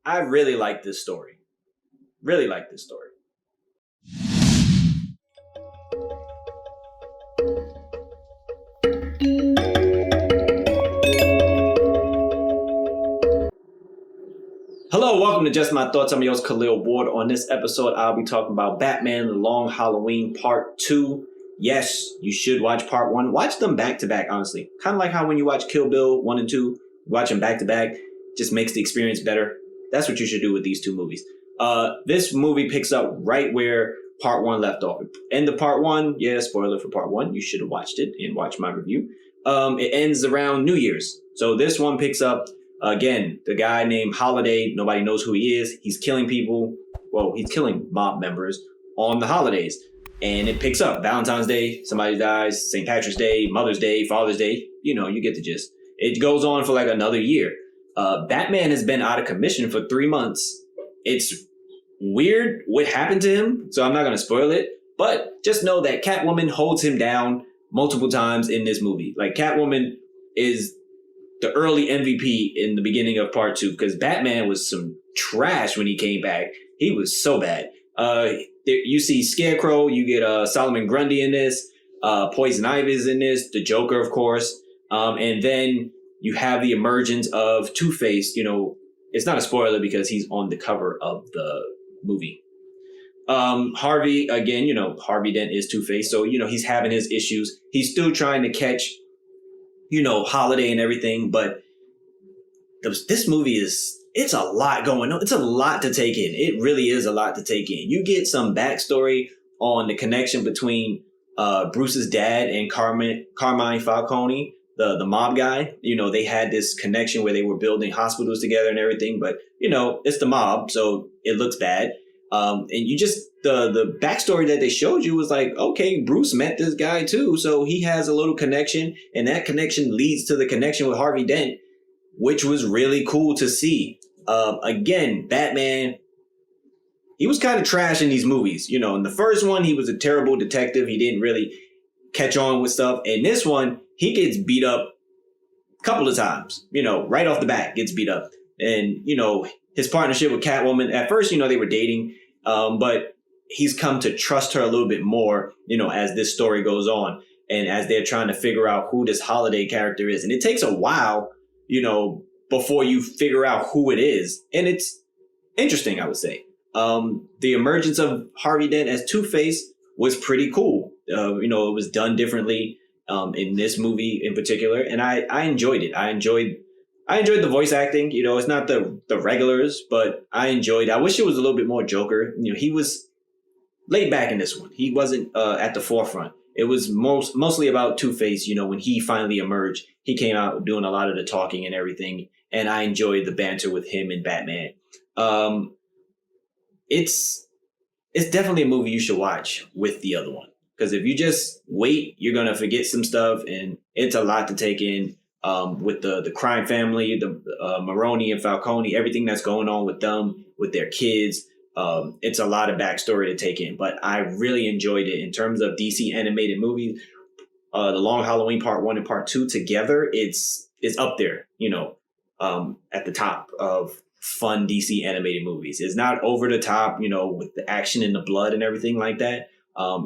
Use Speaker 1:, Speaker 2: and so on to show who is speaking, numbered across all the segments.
Speaker 1: I really like this story. Really like this story. Hello, welcome to Just My Thoughts. I'm your host, Khaleel Ward. On this episode, I'll be talking about Batman The Long Halloween Part 2. Yes, you should watch Part 1. Watch them back to back, honestly. Kind of like how when you watch Kill Bill 1 and 2, watch them back to back, just makes the experience better. That's what you should do with these two movies. This movie picks up right where Part 1 left off. End of Part 1, yeah, spoiler for Part 1. You should have watched it and watched my review. It ends around New Year's. So this one picks up, again, the guy named Holiday. Nobody knows who he is. He's killing people. Well, he's killing mob members on the holidays. And it picks up Valentine's Day, somebody dies, St. Patrick's Day, Mother's Day, Father's Day. You know, you get the gist. It goes on for like another year. Batman has been out of commission for 3 months. It's weird what happened to him, so I'm not going to spoil it. But just know that Catwoman holds him down multiple times in this movie. Like, Catwoman is the early MVP in the beginning of Part 2, because Batman was some trash when he came back. He was so bad. You see Scarecrow, you get Solomon Grundy in this, Poison Ivy's in this, the Joker, of course. And then you have the emergence of Two-Face. You know, it's not a spoiler because he's on the cover of the movie. Harvey, again, you know, Harvey Dent is Two-Face. So, you know, he's having his issues. He's still trying to catch, you know, Holiday and everything. But this movie it's a lot going on. It's a lot to take in. It really is a lot to take in. You get some backstory on the connection between Bruce's dad and Carmine Falcone, the mob guy. You know, they had this connection where they were building hospitals together and everything. But, you know, it's the mob, so it looks bad. And you just, the backstory that they showed you was like, okay, Bruce met this guy too. So he has a little connection, and that connection leads to the connection with Harvey Dent, which was really cool to see. Again, Batman, he was kind of trash in these movies. You know, in the first one, he was a terrible detective. He didn't really catch on with stuff. In this one, he gets beat up a couple of times, you know, right off the bat gets beat up. And, you know, his partnership with Catwoman, at first, you know, they were dating, but he's come to trust her a little bit more, you know, as this story goes on and as they're trying to figure out who this Holiday character is. And it takes a while, you know, before you figure out who it is. And it's interesting, I would say. The emergence of Harvey Dent as Two-Face was pretty cool. You know, it was done differently in this movie in particular. And I enjoyed it. I enjoyed the voice acting. You know, it's not the regulars, but I enjoyed it. I wish it was a little bit more Joker. You know, he was laid back in this one. He wasn't at the forefront. It was mostly about Two-Face. You know, when he finally emerged, he came out doing a lot of the talking and everything. And I enjoyed the banter with him and Batman. It's definitely a movie you should watch with the other one. Because if you just wait, you're going to forget some stuff. And it's a lot to take in with the crime family, the Maroni and Falcone, everything that's going on with them, with their kids. It's a lot of backstory to take in. But I really enjoyed it in terms of DC animated movies. The Long Halloween Part 1 and Part 2 together, it's up there, you know. At the top of fun DC animated movies. It's not over the top, you know, with the action and the blood and everything like that.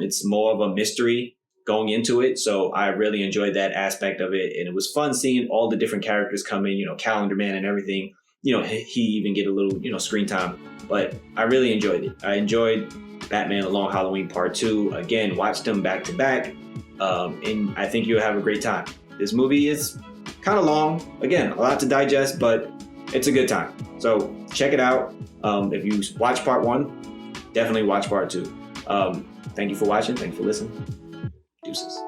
Speaker 1: It's more of a mystery going into it. So I really enjoyed that aspect of it. And it was fun seeing all the different characters come in, you know, Calendar Man and everything. You know, he even get a little, you know, screen time. But I really enjoyed it. I enjoyed Batman The Long Halloween Part 2. Again, watch them back to back. And I think you'll have a great time. This movie is kind of long. Again, a lot to digest, but it's a good time. So check it out. If you watch Part 1, definitely watch Part 2. Thank you for watching. Thank you for listening. Deuces.